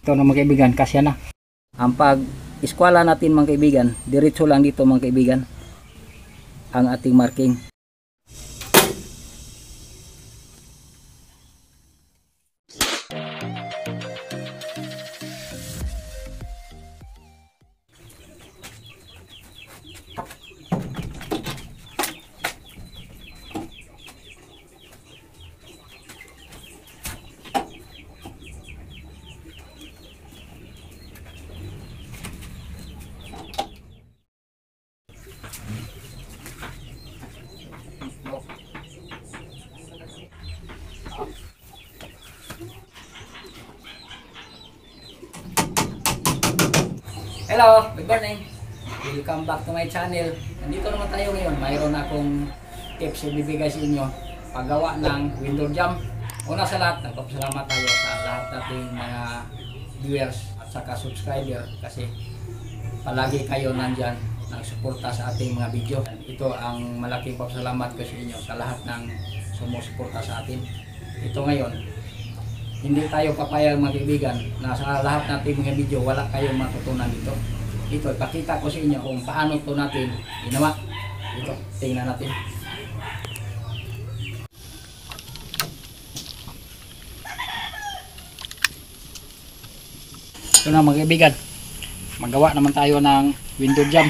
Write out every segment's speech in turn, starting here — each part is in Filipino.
Ito na mga kaibigan, kasya na. Ang pag-eskwela natin mga kaibigan, diretso lang dito mga kaibigan ang ating marking. Hello, good morning. Welcome back to my channel. Nandito naman tayo ngayon. Mayroon akong tips na bibigay sa inyo. Paggawa ng window jam. Una sa lahat, nagpapasalamat tayo sa lahat nating mga viewers at saka subscriber kasi palagi kayo nandyan nagsuporta sa ating mga video. Ito ang malaking papasalamat ko sa inyo sa lahat ng sumusuporta sa atin. Ito ngayon, hindi tayo papayag mga kaibigan na sa lahat nating mga video wala kayong matutunan dito. Ito, ipakita ko sa inyo kung paano ito natin ginawa. Ito, tingnan natin. Ito na mga kaibigan, magawa naman tayo ng window jam.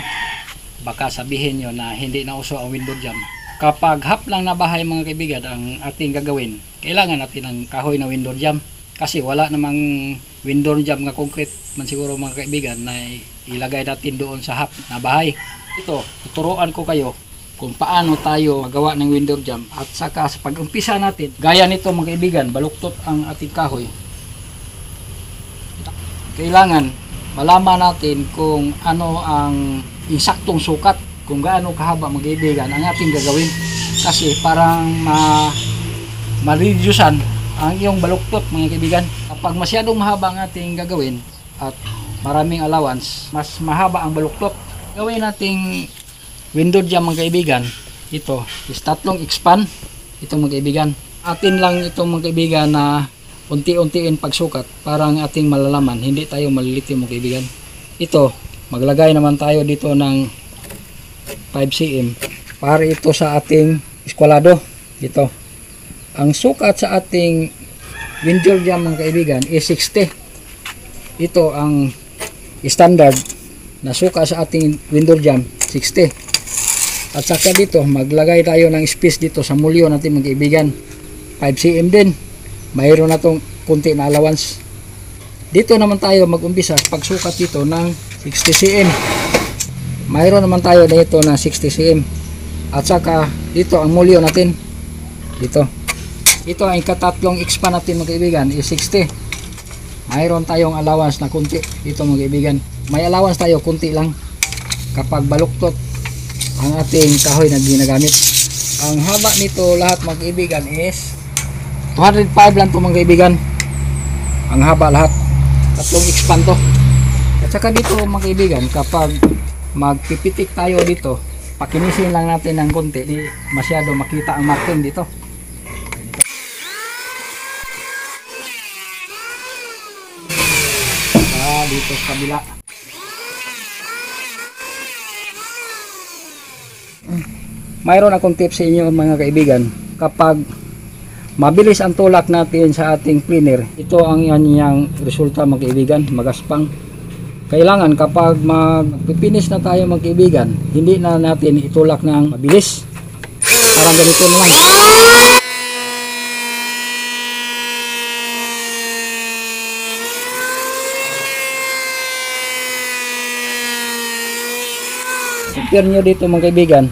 Baka sabihin nyo na hindi na uso ang window jam. Kapag half lang na bahay mga kaibigan ang ating gagawin, kailangan natin ng kahoy na window jam. Kasi wala namang window jam na concrete man siguro mga kaibigan na ilagay natin doon sa half na bahay. Ito, tuturuan ko kayo kung paano tayo magawa ng window jam. At saka sa pag-umpisa natin, gaya nito mga kaibigan, baluktot ang ating kahoy. Kailangan malaman natin kung ano ang insaktong sukat, kung gaano kahaba mga kaibigan ang ating gagawin. Kasi parang ma-reducean ang iyong baluktot mga kaibigan. Kapag masyadong mahaba ang ating gagawin at maraming allowance, mas mahaba ang baluktot. Gawin nating window jam mga kaibigan. Ito is tatlong expand. Ito mga kaibigan. Atin lang ito mga kaibigan na unti-untiin pagsukat para ang ating malalaman. Hindi tayo malilito mga kaibigan. Ito, maglagay naman tayo dito ng 5 cm para ito sa ating eskwalado. Dito ang sukat sa ating window jam mga kaibigan is 60. Ito ang standard na sukat sa ating window jam, 60. At saka dito maglagay tayo ng space dito sa mulyo natin mga kaibigan, 5 cm din. Mayroon na itong kunti na allowance. Dito naman tayo mag-umpisa pagsukat dito ng 60 cm. Mayroon naman tayo dito na 60 cm. At saka dito ang mulyo natin. Dito. Ito ang ikatatlong expand natin mga kaibigan is 60. Mayroon tayong allowance na kunti dito mga kaibigan. May allowance tayo kunti lang kapag baluktot ang ating kahoy na ginagamit. Ang haba nito lahat mga kaibigan is 205 lang ito mga kaibigan. Ang haba lahat. Tatlong expand to. At saka dito mga kaibigan, kapag magpipitik tayo dito, pakinisin lang natin ng konti, di masyado makita ang marking dito. Dito sa kabila. Mayroon akong tips sa inyo mga kaibigan. Kapag mabilis ang tulak natin sa ating planer, ito ang niyang resulta mga kaibigan, magaspang. Kailangan kapag magpipinis na tayo mga kaibigan, hindi na natin itulak ng mabilis. Parang ganito na lang. Compare nyo dito mga kaibigan,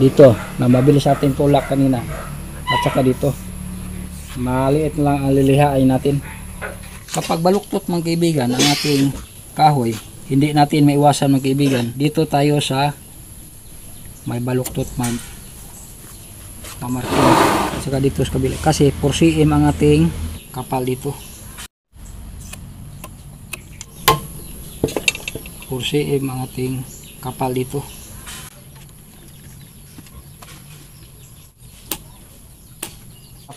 dito na mabilis ating tulak kanina at saka dito maliit lang ang lilihain natin. Kapag baluktot mga kaibigan ang ating kahoy, hindi natin maiwasan mga kaibigan, dito tayo sa may baluktot mamarking at saka dito sa kabila kasi 4 cm ang ating kapal dito. 4 cm ang ating kapal dito.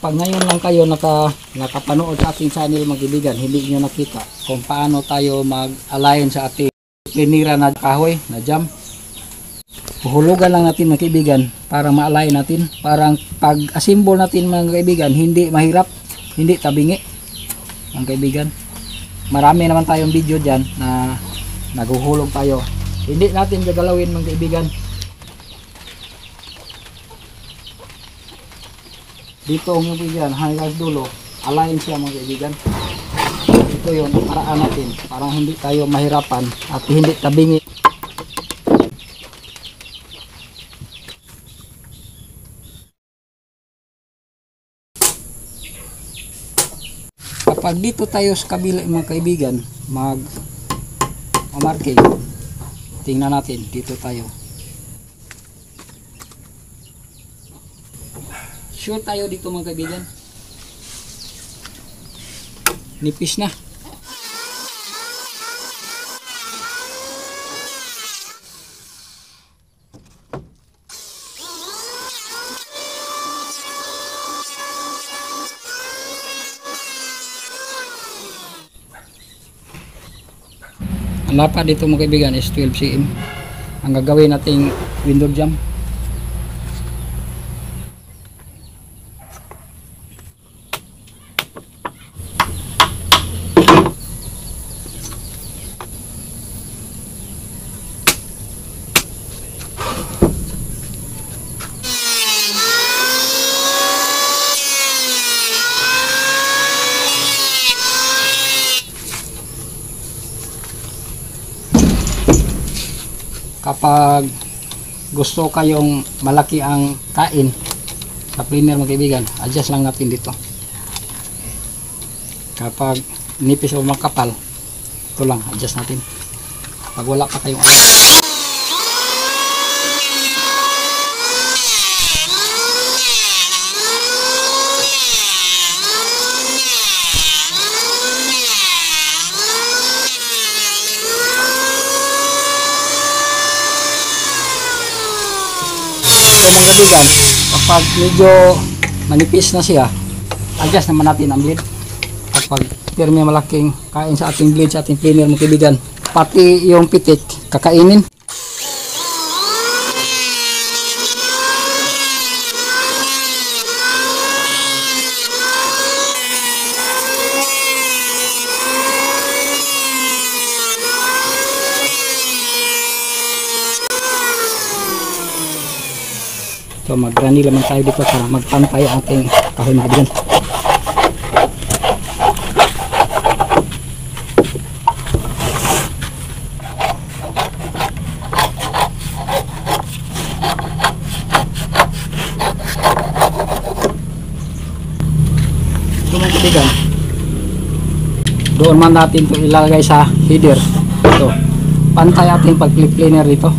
Pag ngayon lang kayo nakapanood sa ating channel mga kaibigan, hindi nyo nakita kung paano tayo mag-align sa ating pinira na kahoy, na jam. Huhulugan lang natin mga kaibigan para ma-align natin. Parang pag-assemble natin mga kaibigan, hindi mahirap, hindi tabingi mga kaibigan. Marami naman tayong video dyan na naghuhulog tayo. Hindi natin gagalawin mga kaibigan. Dito mga kaibigan, hanggang dulo, align siya mga kaibigan. Ito yung paraan natin, parang hindi tayo mahirapan at hindi tabingi. Kapag dito tayo sa kabila mga kaibigan, mag-marking, tingnan natin, dito tayo. Sure tayo dito mga kaibigan. Nipis na. Ang lapad dito mga kaibigan is 12 cm. Ang gagawin nating window jam. Kapag gusto kayong malaki ang kain sa planer mga kaibigan, adjust lang natin dito. Kapag nipis o makapal, ito lang, adjust natin. Pag wala pa kayong alam, so mga kaibigan, kapag medyo manipis na siya, adjust naman natin ang blade. Kapag firme malaking kain sa ating blade, sa ating planer mga kaibigan, pati yung pitik kakainin. So mag-granny naman tayo dito para magpantay ang ating kahoy mga kaibigan. So mga kaibigan, doon man natin ito ilagay sa header. Ito, pantay ating pag-clip planer dito.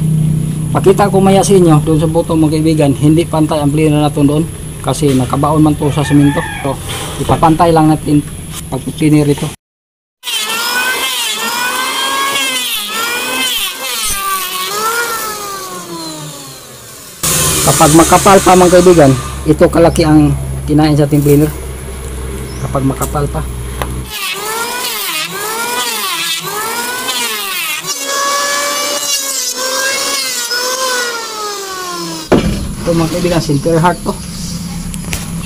Pakita ko maya sa inyo doon sa bottom mga kaibigan, hindi pantay ang planer natin doon kasi nakabaon man to sa semento. So ipapantay lang natin pag-planer ito. Kapag makapal pa mga kaibigan, ito kalaki ang kinain sa ating planer. Kapag makapal pa, ito mga kaibigan, center heart to.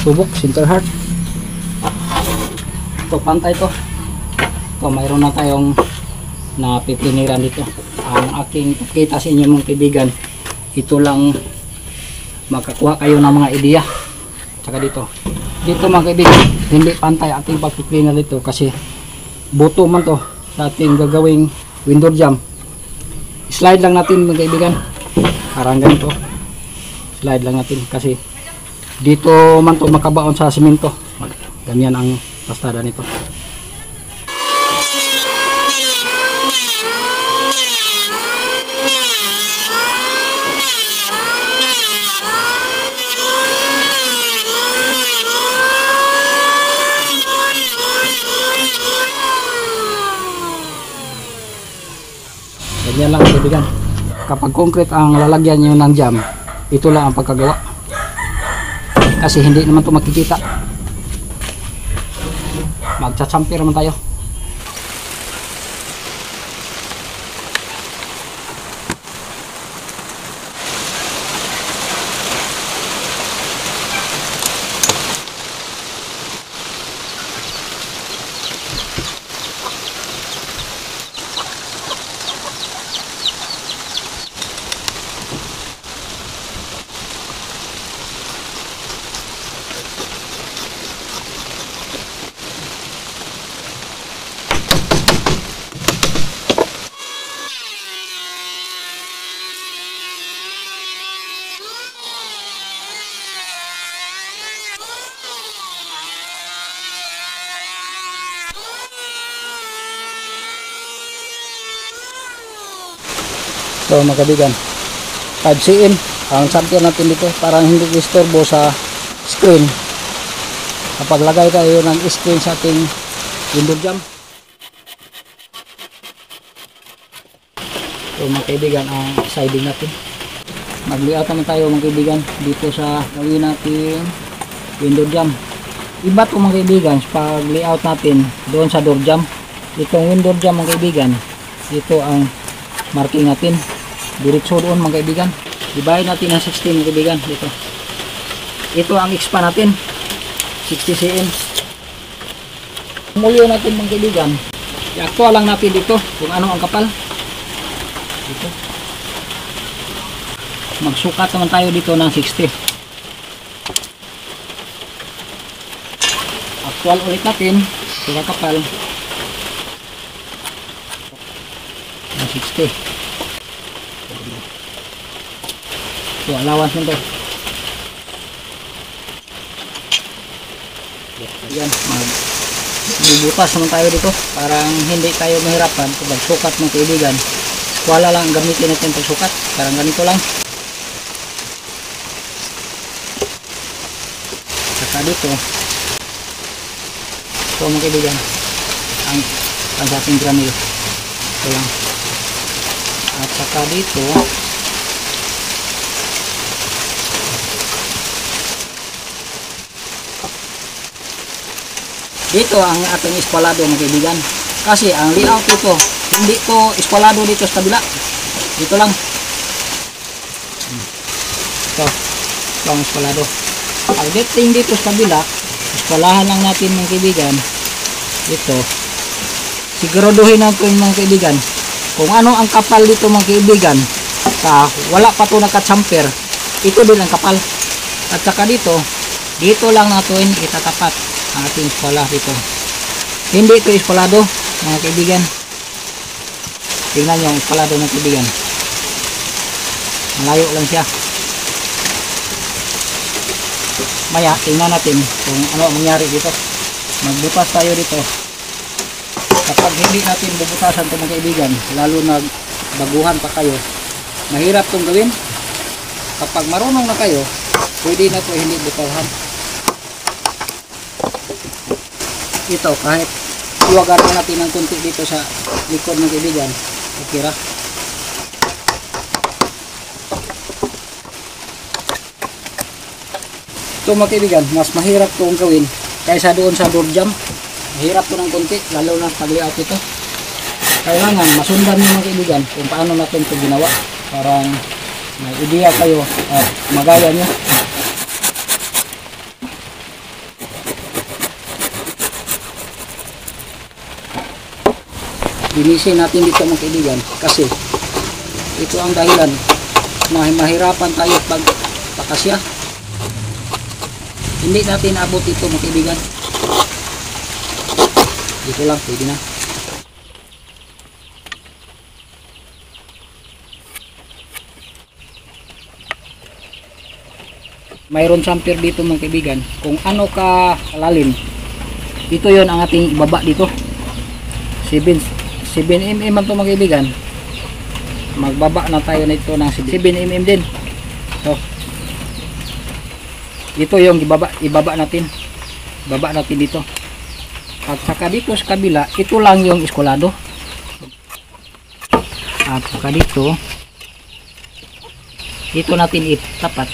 Subok, center heart. Ito, pantay to. Ito, mayroon na tayong napipiniran dito. Ang aking pakita sa inyo mga kaibigan, ito lang makakuha kayo ng mga ideya. Tsaka dito. Dito mga kaibigan, hindi pantay ating pagpipliner dito kasi buto man to sa ating gagawing window jam. Slide lang natin mga kaibigan. Parang ganito. Slide lang natin kasi dito man to makabaon sa semento. Ganyan ang pastada nito. Ganyan lang kaibigan. Kapag concrete ang lalagyan nyo ng jam, ito lang ang pagkagawa kasi hindi naman ito makikita magcha-champer naman tayo. So mga kaibigan, 5 cm ang champion natin dito para hindi istorbo sa screen kapag lagay tayo ng screen sa ating window jam. So mga kaibigan, ang siding natin, mag-layout naman tayo mga kaibigan dito sa gawin natin window jam. Iba ito mga kaibigan pag layout natin doon sa door jam. Itong window jam mga kaibigan, ito ang marking natin diretso doon mga kaibigan. Ibahin natin ng 60 mga kaibigan dito. Ito ang expand natin 60 cm. Mulyo natin mga kaibigan, i-actual lang natin dito kung ano ang kapal dito. Magsukat naman tayo dito ng 60. Actual ulit natin ito kapal ng 60. So, allowance nito. Ayan, magbubutas naman tayo dito. Parang hindi tayo mahirapan kung magsukat ng kaibigan. Eskwala lang ang gamitin natin pagsukat. Parang ganito lang. Saka dito. So, mga kaibigan, ang sa ating granil. Ito lang. At saka dito, dito ang ating eskwalado mga kaibigan, kasi ang layout dito hindi to eskwalado dito sa kabila, dito lang ito ang eskwalado. Ang dating dito sa kabila, eskwalahan lang natin mga kaibigan. Ito siguraduhin natin mga kaibigan kung ano ang kapal dito mga kaibigan, wala pa to naka-chamfer, ito din ang kapal. At saka dito lang natin itatapat ang ating eskwala dito. Hindi ito eskwalado mga kaibigan. Tingnan nyo ang eskwalado ng kaibigan, malayo lang siya. Maya tingnan natin kung ano mangyari dito. Magbutas tayo dito. Kapag hindi natin bubutasan ito mga kaibigan, lalo na baguhan pa kayo, mahirap itong gawin. Kapag marunong na kayo, pwede na ito hindi butasan. Ito kahit iwagan natin ng konti dito sa likod ng kaibigan, okay ra. Ito mga kaibigan, mas mahirap itong gawin kaysa doon sa door jam. Mahirap ito ng konti, lalo na pag layout ito. Kailangan masundan nyo mga kaibigan kung paano natin ito ginawa, parang may ideya kayo at magaya nyo. Linisin natin dito mga kaibigan kasi ito ang dahilan na mahirapan tayo pag pakasya. Hindi natin abot ito mga kaibigan. Dito lang pwede na. Mayroon chamfer dito mga kaibigan kung ano ka kalalim. Ito yon ang ating ibaba dito. 7 mm man ito mga kaibigan. Magbaba na tayo nito ng 7 mm din. So, ito yung ibaba natin. Ibaba natin dito. At saka dito sa kabila, ito lang yung eskwalado. At saka dito, ito natin itapat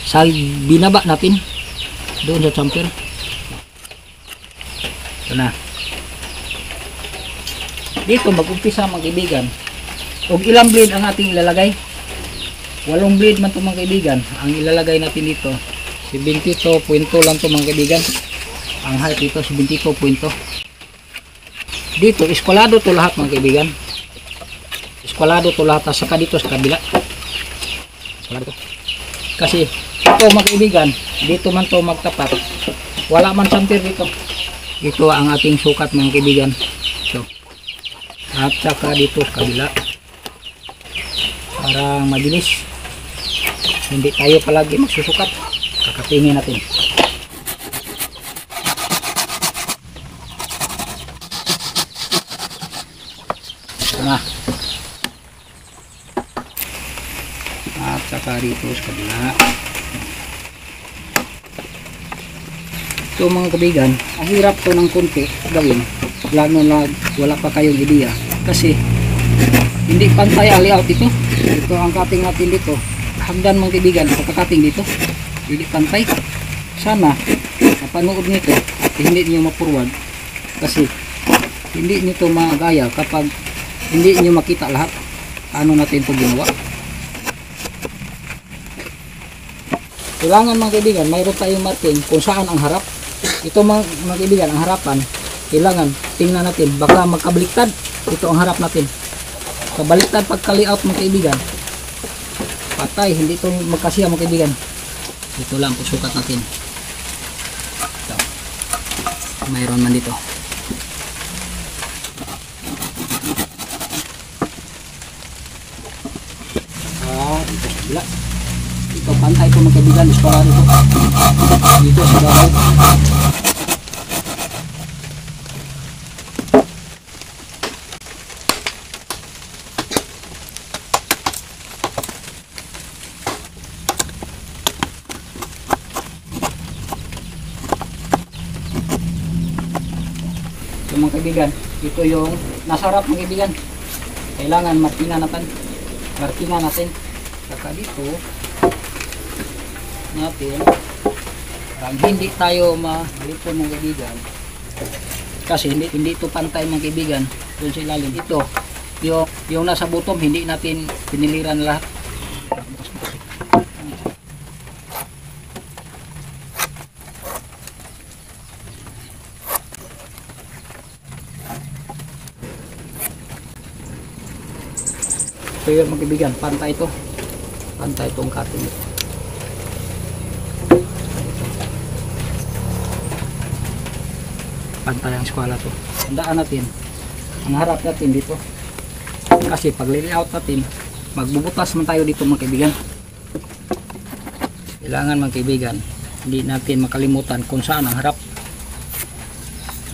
sa binaba natin doon sa chamfer. Ito na. Dito mag-umpisa mga kaibigan. Og ilang blade ang ating ilalagay? 8 blade man ito mga kaibigan. Ang ilalagay natin dito 72.2 lang ito mga kaibigan. Ang height dito 72.2. Dito eskwalado to lahat mga kaibigan. Eskwalado to lahat. Saka dito sa kabila. Eskwalado. Kasi ito mga kaibigan, dito man to magtapat. Wala man center dito. Ito ang ating sukat mga kaibigan. So, at saka dito sa kabila. Para mabilis. Hindi tayo palagi magsusukat. Kakapingin natin. Nah. At saka dito sa kabila. So mga kaibigan, ang hirap to ng konti gawin, lalo na wala pa kayong ideya kasi hindi pantay ang layout ito. Ito ang cutting natin dito, hagdan mga kaibigan, pagka-cutting dito hindi pantay. Sana napanood nito at hindi niyo ma-forward kasi hindi nito magaya kapag hindi niyo makita lahat ano natin ito ginawa. Kailangan mga kaibigan, mayroon tayong marking kung saan ang harap. Ito mga kaibigan, ang harapan, kailangan tingnan natin, baka magkabaliktad. Ito ang harap natin. Kabaliktad pagka-layout mga kaibigan. Patay, hindi ito magkasiya mga kaibigan. Ito lang, pusukat natin. Ito. Mayroon man dito. Dito sa bila. Ito, pantay ko mga kaibigan, iskala dito. Dito sa bawal. Ito mga kaibigan, ito yung nasa harap mga kaibigan. Kailangan markingan natin. Saka dito natin parang hindi tayo malito mga kaibigan kasi hindi ito pantay mga kaibigan. Doon sa ilalim ito yung nasa bottom hindi natin piniliran lahat. So yun mga kaibigan, pantay itong cutting ito. Pantay ang eskwala to. Tandaan natin ang harap natin dito kasi pag layout natin magbubutas man tayo dito mga kaibigan. Kailangan mga kaibigan hindi natin makalimutan kung saan ang harap.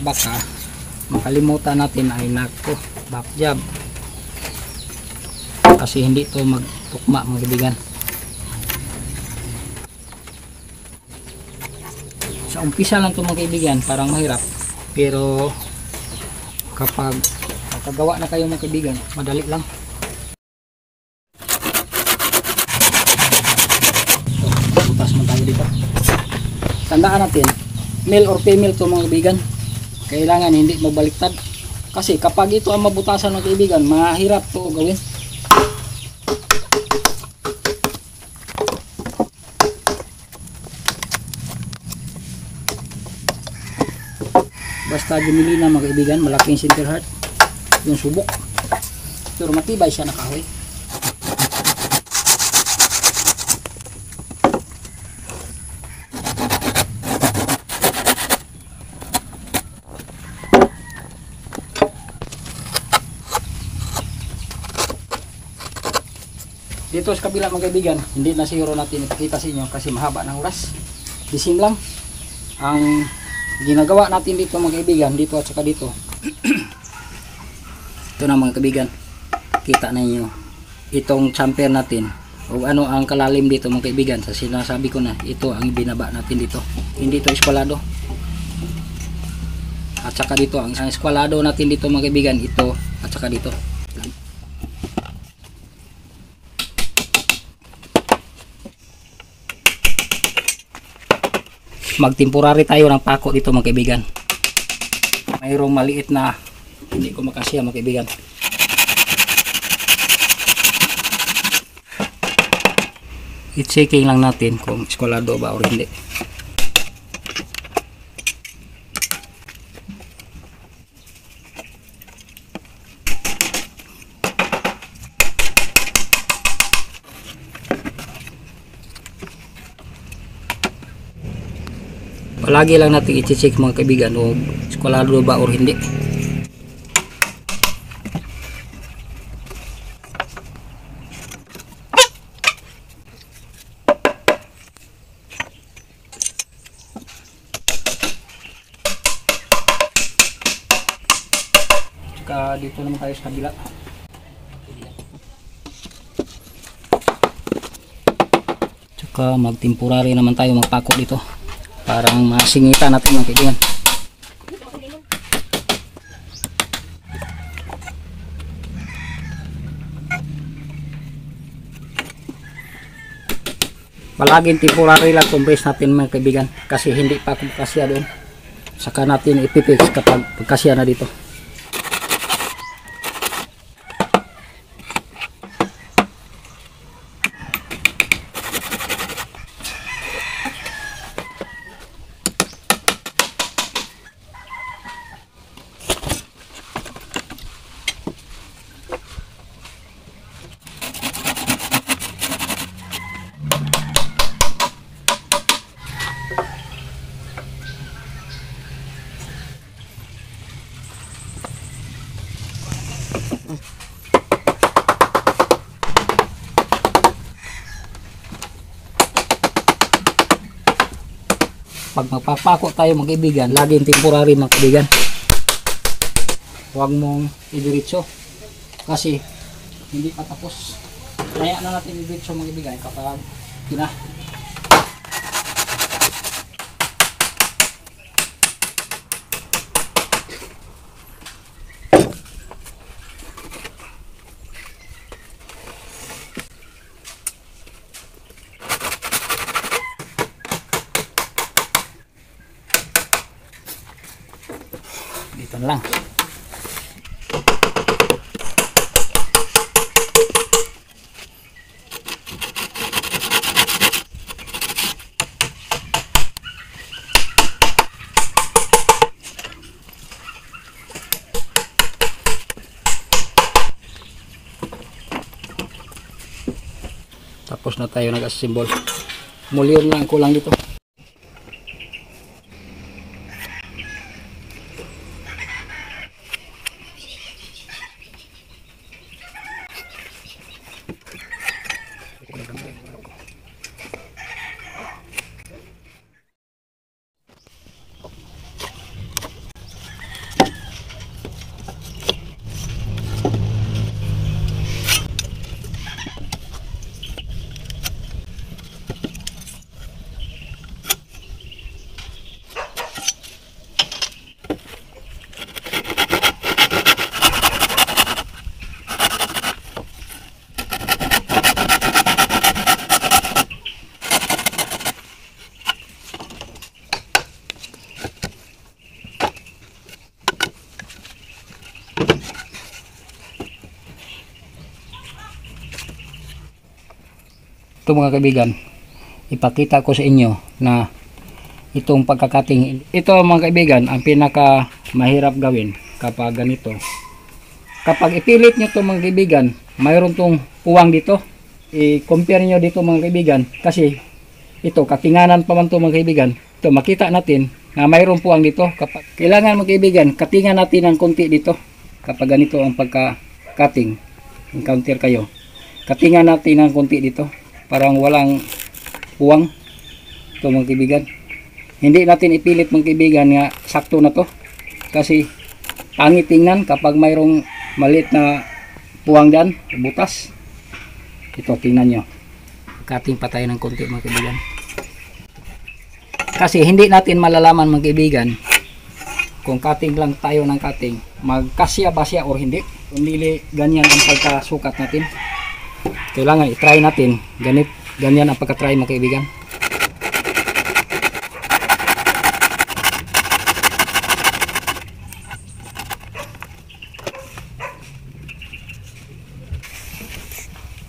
Baka makalimutan natin ay nako back job kasi hindi to magtukma mga kaibigan. Sa umpisa lang to mga kaibigan parang mahirap, pero kapag nakagawa na kayo mga kaibigan madali lang. So, butas man tayo dito. Tandaan natin male or female to mga kaibigan, kailangan hindi magbaliktad kasi kapag ito ang mabutasan mga kaibigan mahirap to gawin. Basta dumili na mga kaibigan, malaking center heart yung subok, pero matibay siya na kahoy. Dito sa kabila mga kaibigan, hindi na siguro natin ipakita sa inyo kasi mahaba ng oras. Disim lang ang ginagawa natin dito mga kaibigan, dito at saka dito. Ito na mga kaibigan, kita na niyo itong chamfer natin o ano ang kalalim dito mga kaibigan. Sa sinasabi ko na ito ang binaba natin dito, hindi ito eskwalado. At saka dito ang eskwalado natin dito mga kaibigan, ito at saka dito. Magtemporary tayo ng pako dito mga kaibigan. mayroong maliit na hindi ko makasya mga kaibigan. I-checking lang natin kung eskwalado ba o hindi. Palagi lang natin i-check mga kaibigan o eskwalado ba o hindi. Tsaka dito naman tayo sa kabila. Tsaka mag-temporary naman tayo magpako dito. Parang masingitan natin mga kaibigan. Palaging temporary lang compress natin mga kaibigan kasi hindi pa kasya doon. Saka natin ipipix kapag kasya na dito. Pag magpapako tayo mga kaibigan, laging temporary mga kaibigan. Huwag mong idiretso kasi hindi pa tapos. Kaya na natin idiretso mga kaibigan kapag kina. Dito na lang. Tapos na tayo nag-assemble. Mulyon lang kulang dito. Ito mga kaibigan, ipakita ko sa inyo na itong pagkakating, ito mga kaibigan, ang pinaka mahirap gawin kapag ganito. Kapag ipilit nyo ito mga kaibigan, mayroon tong puwang dito. I-compare nyo dito mga kaibigan, kasi ito, katinganan pa man ito mga kaibigan. Ito, makita natin na mayroong puwang dito. Kapag kailangan mga kaibigan, katingan natin ng konti dito. Kapag ganito ang pagka-cutting, encounter kayo, katingan natin ng konti dito. Parang walang puwang ito mga kaibigan. Hindi natin ipilit mga kaibigan nga sakto na to kasi pangit tingnan kapag mayroong maliit na puwang dyan, butas. Ito, tingnan nyo, cutting pa tayo ng konti mga kaibigan kasi hindi natin malalaman mga kaibigan kung cutting lang tayo ng cutting, magkasya ba siya or hindi. Hindi ganyan ang pagkasukat natin. Kailangan i-try natin. Ganyan ang pagka-try mga kaibigan.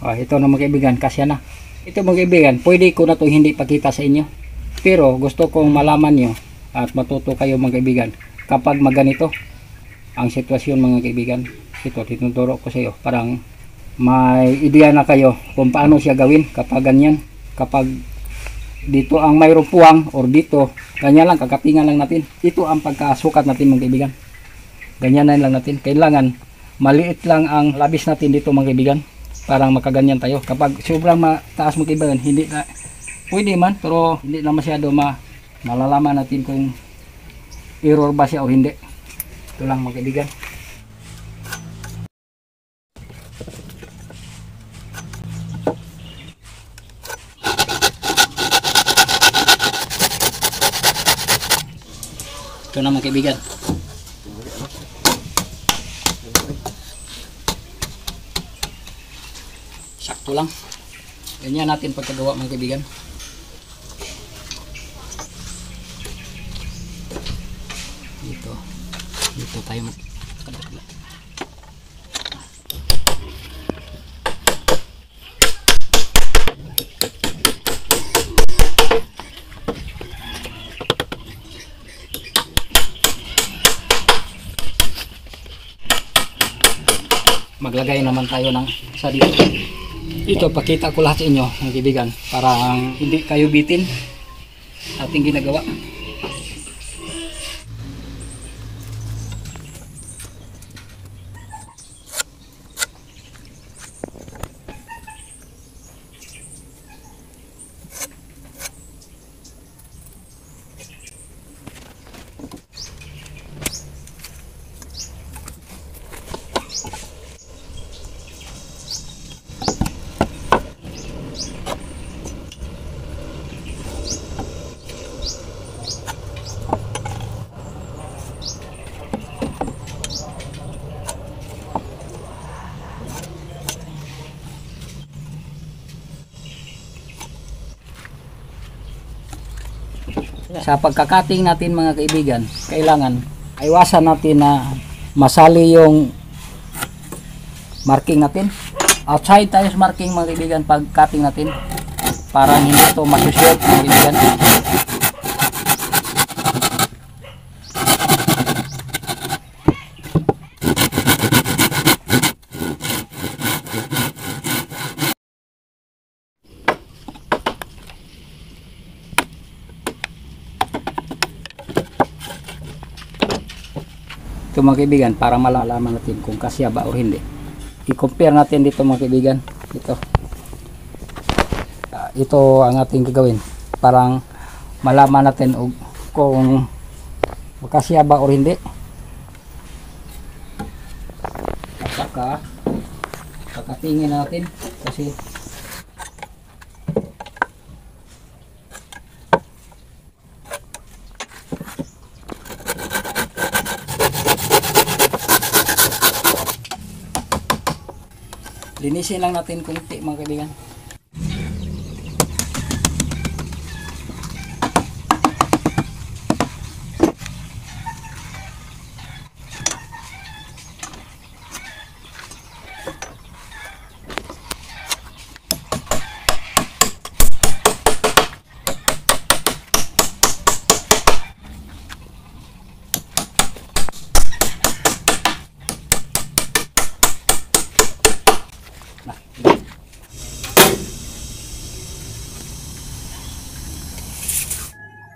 Ito na mga kaibigan, kasya na. Ito mga kaibigan, pwede ko na itong hindi pakita sa inyo. Pero gusto kong malaman nyo at matuto kayo mga kaibigan. Kapag maganito ang sitwasyon mga kaibigan, ito tinuturo ko sa iyo. Parang may ideya na kayo kung paano siya gawin kapag ganyan. Kapag dito ang mayroong puwang or dito, ganyan lang, kakapingan lang natin. Ito ang pagkasukat natin mga kaibigan. Ganyan na lang natin. Kailangan maliit lang ang labis natin dito mga kaibigan. Parang makaganyan tayo. Kapag sobrang mataas mga kaibigan, hindi na, pwede man, pero hindi na masyado malalaman natin kung error ba siya o hindi. Ito lang mga kaibigan. Ito na mga kaibigan. Sakto lang. Ganyan natin pagkagawa mga kaibigan. Dito tayo maglagay naman tayo ng isa dito. Ito pakita ko lahat sa inyo mga kaibigan para hindi kayo bitin ating ginagawa. Sa pagkakating natin mga kaibigan, kailangan iwasan natin na masali yung marking natin. Outside tayo sa marking mga kaibigan pag cutting natin para hindi ito masushoot mga kaibigan. Ito mga kaibigan, para malalaman natin kung kasya ba o hindi. I-compare natin dito mga kaibigan. Ito ang ating gagawin. Parang malaman natin kung kasya ba o hindi. At saka kakatingin natin kasi linisin lang natin kunti mga kaibigan.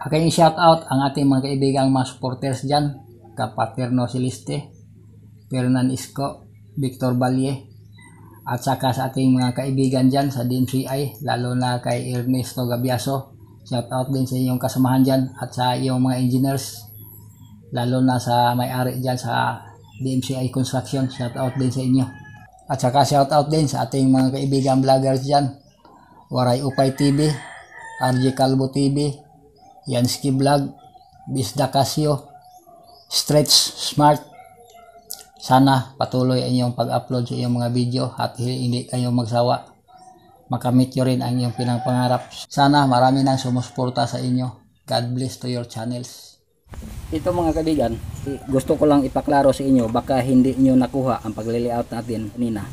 Aking shout out ang ating mga kaibigang mga supporters dyan. Kapaterno Celeste, Fernan Isko, Victor Balye, at saka sa ating mga kaibigan dyan sa DMCI, lalo na kay Ernesto Gabiaso. Shout out din sa inyong kasamahan dyan at sa iyong mga engineers, lalo na sa may-ari dyan sa DMCI Construction. Shout out din sa inyo. At saka shout out din sa ating mga kaibigang vloggers dyan, Waray Upay TV, RJ Calvo TV, Yansky Vlog, Bisda Casio, Stretch Smart. Sana patuloy ang iyong pag-upload sa iyong mga video at hindi kayo magsawa. Makamit nyo rin ang iyong pinangpangarap. Sana marami nang sumusuporta sa inyo. God bless to your channels. Ito mga kaibigan, gusto ko lang ipaklaro sa inyo, baka hindi nyo nakuha ang pag-layout natin kanina.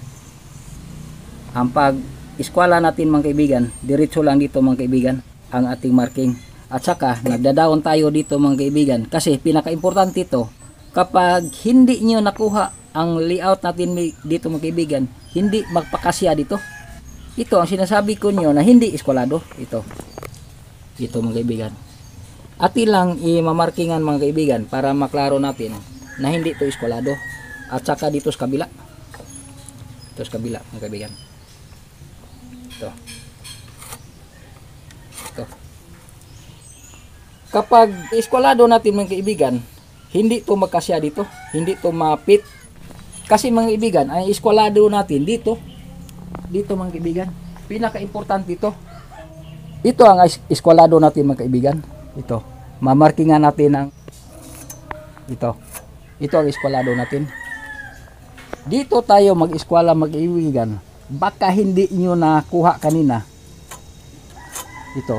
Ang pag-eskwela natin mga kaibigan, diretso lang dito mga kaibigan ang ating marking. At saka nagdadaon tayo dito mga kaibigan kasi pinaka-importante ito, kapag hindi nyo nakuha ang layout natin dito mga kaibigan, hindi magpakasya dito. Ito ang sinasabi ko nyo na hindi eskwalado. Ito mga kaibigan. At ilang imamarkingan mga kaibigan para maklaro natin na hindi ito eskwalado. At saka dito sa kabila. Ito sa kabila mga kaibigan. Ito. Kapag eskwalado natin mga kaibigan, hindi ito magkasya dito. Hindi ito mapit. Kasi mga kaibigan, ang eskwalado natin dito mga kaibigan. Pinaka-importante ito. Ito ang eskwalado natin mga kaibigan. Ito. Mamarkingan natin ang ito. Ito ang eskwalado natin. Dito tayo mag-eskwela mga kaibigan. Baka hindi nyo nakuha kanina. Ito.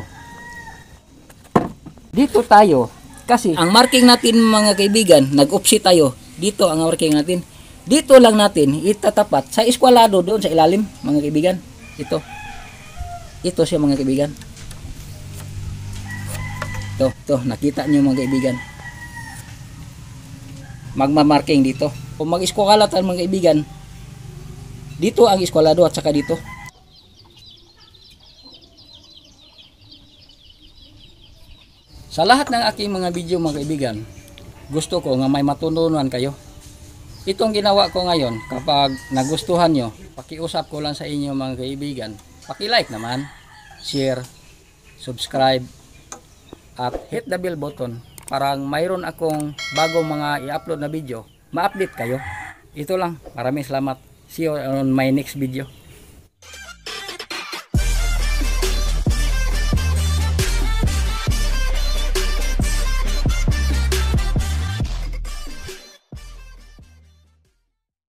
Dito tayo. Kasi ang marking natin mga kaibigan, nag-offset tayo. Dito ang marking natin. Dito lang natin itatapat sa eskwalado doon sa ilalim mga kaibigan. Ito. Ito siya mga kaibigan. Ito, nakita nyo mga kaibigan. Magmamarking dito. Kung mag-eskwala tayo mga kaibigan, dito ang eskwalado at saka dito. Sa lahat ng aking mga video mga kaibigan, gusto ko nga may matutunan kayo. Itong ginawa ko ngayon, kapag nagustuhan nyo, pakiusap ko lang sa inyo mga kaibigan, paki-like naman, share, subscribe, at hit the bell button para mayroon akong bagong mga i-upload na video, ma-update kayo. Ito lang, maraming salamat. See you on my next video.